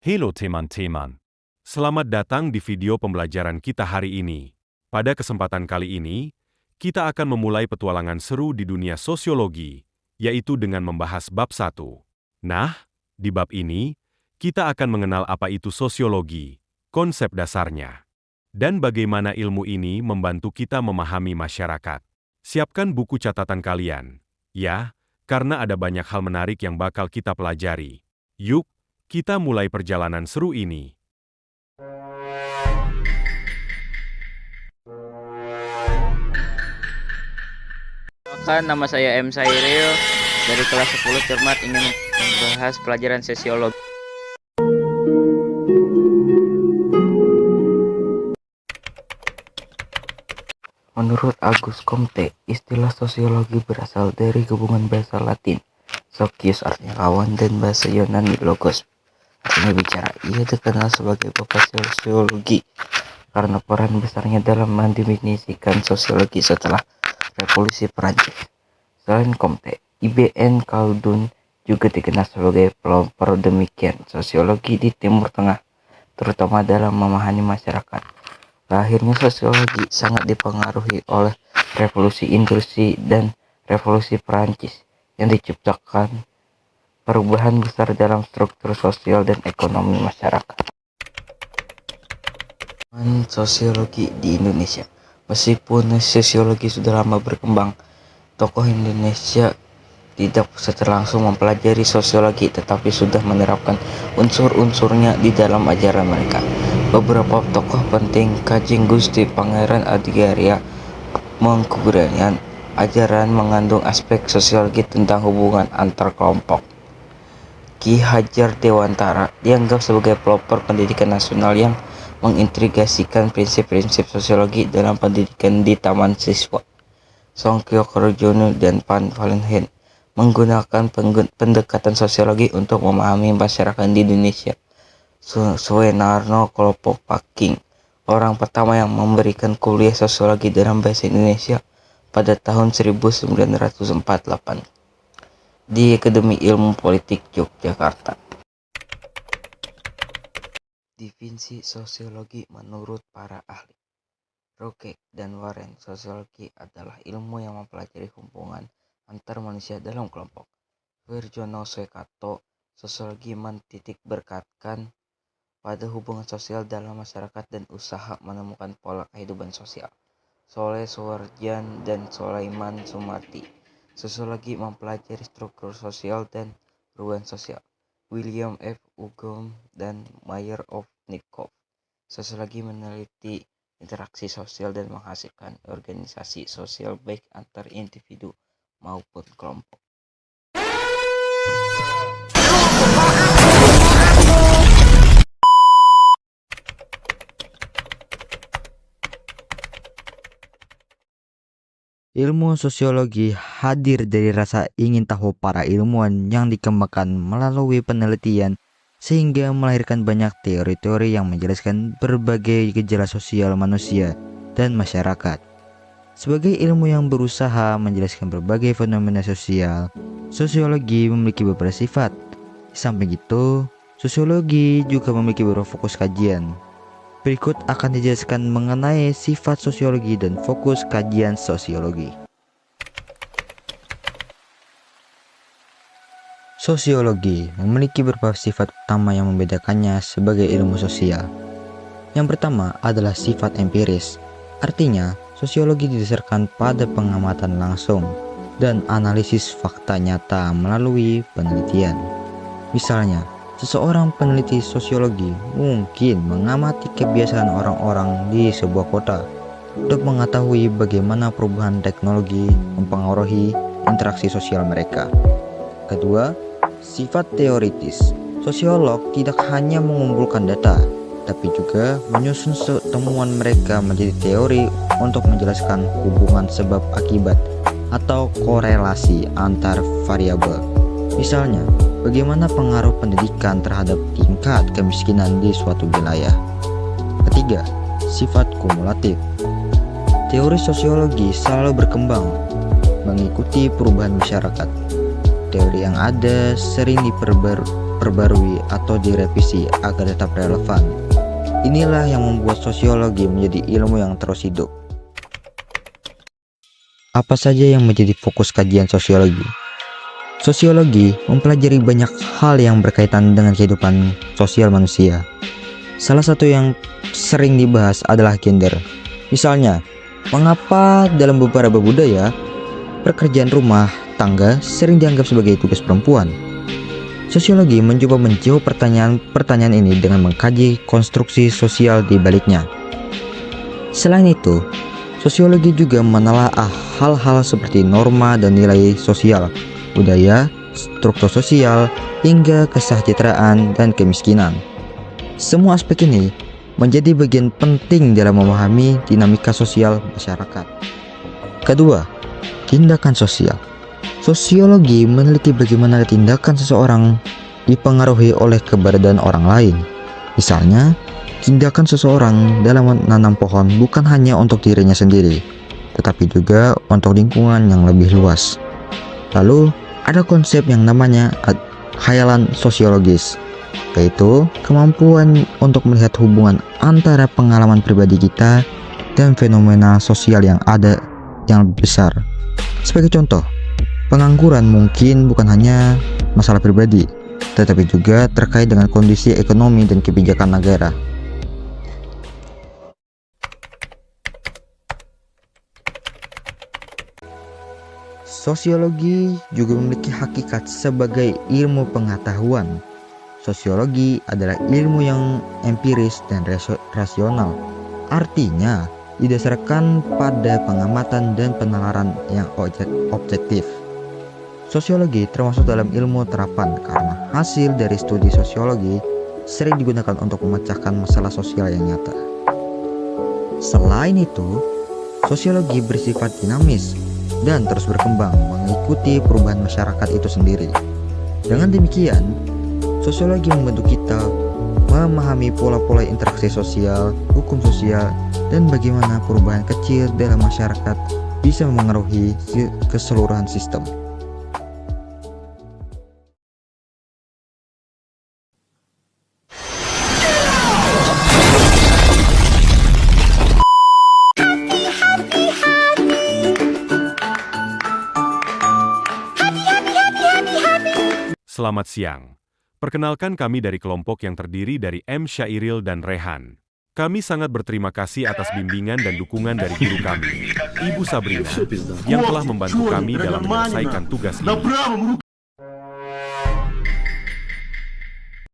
Halo teman-teman. Selamat datang di video pembelajaran kita hari ini. Pada kesempatan kali ini, kita akan memulai petualangan seru di dunia sosiologi, yaitu dengan membahas bab 1. Nah, di bab ini, kita akan mengenal apa itu sosiologi, konsep dasarnya, dan bagaimana ilmu ini membantu kita memahami masyarakat. Siapkan buku catatan kalian, ya, karena ada banyak hal menarik yang bakal kita pelajari. Yuk, kita mulai perjalanan seru ini. Perkenalkan, nama saya M. Sairil dari kelas 10 Cermat ingin membahas pelajaran sosiologi. Menurut Auguste Comte, istilah sosiologi berasal dari gabungan bahasa Latin, socius artinya kawan, dan bahasa Yunani logos artinya bicara. Ia dikenal sebagai bapak sosiologi karena peran besarnya dalam mendefinisikan sosiologi setelah Revolusi Perancis. Selain Comte, Ibn Khaldun juga dikenal sebagai pelopor demikian sosiologi di Timur Tengah, terutama dalam memahami masyarakat. Lahirnya sosiologi sangat dipengaruhi oleh revolusi industri dan revolusi Perancis yang diciptakan perubahan besar dalam struktur sosial dan ekonomi masyarakat. Sosiologi di Indonesia. Meskipun sosiologi sudah lama berkembang, tokoh Indonesia tidak secara langsung mempelajari sosiologi, tetapi sudah menerapkan unsur-unsurnya di dalam ajaran mereka. Beberapa tokoh penting Kanjeng Gusti Pangeran Adigarya mengkurangi ajaran mengandung aspek sosiologi tentang hubungan antar kelompok. Ki Hajar Dewantara dianggap sebagai pelopor pendidikan nasional yang mengintegrasikan prinsip-prinsip sosiologi dalam pendidikan di taman siswa. Songkyo Kerjono dan Van Valenhen menggunakan pendekatan sosiologi untuk memahami masyarakat di Indonesia. Suenarno Kelopo Paking, orang pertama yang memberikan kuliah sosiologi dalam bahasa Indonesia pada tahun 1948 di Akademi Ilmu Politik Yogyakarta. Definisi sosiologi menurut para ahli. Roque dan Warren, sosiologi adalah ilmu yang mempelajari hubungan antar manusia dalam kelompok. Virjono Swekato, sosiologi mentitik berkatkan pada hubungan sosial dalam masyarakat dan usaha menemukan pola kehidupan sosial. Soleh Suwarjan dan Sulaiman Sumarti, sosiologi mempelajari struktur sosial dan perubahan sosial. William F. Ugom dan Mayer of Nikoff, sosiologi meneliti interaksi sosial dan menghasilkan organisasi sosial baik antar individu maupun kelompok. Ilmu sosiologi hadir dari rasa ingin tahu para ilmuwan yang dikembangkan melalui penelitian sehingga melahirkan banyak teori-teori yang menjelaskan berbagai gejala sosial manusia dan masyarakat. Sebagai ilmu yang berusaha menjelaskan berbagai fenomena sosial, sosiologi memiliki beberapa sifat. Di samping itu, sosiologi juga memiliki beberapa fokus kajian. Berikut akan dijelaskan mengenai sifat sosiologi dan fokus kajian sosiologi. Sosiologi memiliki beberapa sifat utama yang membedakannya sebagai ilmu sosial. Yang pertama adalah sifat empiris, artinya sosiologi didasarkan pada pengamatan langsung dan analisis fakta nyata melalui penelitian. Misalnya, seseorang peneliti sosiologi mungkin mengamati kebiasaan orang-orang di sebuah kota untuk mengetahui bagaimana perubahan teknologi mempengaruhi interaksi sosial mereka. Kedua, sifat teoritis. Sosiolog tidak hanya mengumpulkan data, tapi juga menyusun temuan mereka menjadi teori untuk menjelaskan hubungan sebab akibat atau korelasi antar variabel. Misalnya, bagaimana pengaruh pendidikan terhadap tingkat kemiskinan di suatu wilayah. Ketiga, sifat kumulatif. Teori sosiologi selalu berkembang mengikuti perubahan masyarakat. Teori yang ada sering diperbarui atau direvisi agar tetap relevan. Inilah yang membuat sosiologi menjadi ilmu yang terus hidup. Apa saja yang menjadi fokus kajian sosiologi? Sosiologi mempelajari banyak hal yang berkaitan dengan kehidupan sosial manusia. Salah satu yang sering dibahas adalah gender. Misalnya, mengapa dalam beberapa budaya, pekerjaan rumah tangga sering dianggap sebagai tugas perempuan? Sosiologi mencoba menjawab pertanyaan ini dengan mengkaji konstruksi sosial di baliknya. Selain itu, sosiologi juga menelaah hal-hal seperti norma dan nilai sosial, budaya, struktur sosial, hingga kesejahteraan dan kemiskinan. Semua aspek ini menjadi bagian penting dalam memahami dinamika sosial masyarakat. Kedua, tindakan sosial. Sosiologi meneliti bagaimana tindakan seseorang dipengaruhi oleh keberadaan orang lain. Misalnya, tindakan seseorang dalam menanam pohon bukan hanya untuk dirinya sendiri, tetapi juga untuk lingkungan yang lebih luas. Lalu, ada konsep yang namanya khayalan sosiologis, yaitu kemampuan untuk melihat hubungan antara pengalaman pribadi kita dan fenomena sosial yang ada yang lebih besar. Sebagai contoh, pengangguran mungkin bukan hanya masalah pribadi, tetapi juga terkait dengan kondisi ekonomi dan kebijakan negara. Sosiologi juga memiliki hakikat sebagai ilmu pengetahuan. Sosiologi adalah ilmu yang empiris dan rasional. Artinya, didasarkan pada pengamatan dan penalaran yang objektif. Sosiologi termasuk dalam ilmu terapan karena hasil dari studi sosiologi sering digunakan untuk memecahkan masalah sosial yang nyata. Selain itu, sosiologi bersifat dinamis dan terus berkembang mengikuti perubahan masyarakat itu sendiri. Dengan demikian, sosiologi membantu kita memahami pola-pola interaksi sosial, hukum sosial, dan bagaimana perubahan kecil dalam masyarakat bisa memengaruhi keseluruhan sistem. Selamat siang. Perkenalkan kami dari kelompok yang terdiri dari M. Syairil dan Rehan. Kami sangat berterima kasih atas bimbingan dan dukungan dari guru kami, Ibu Sabrina, yang telah membantu kami dalam menyelesaikan tugas ini.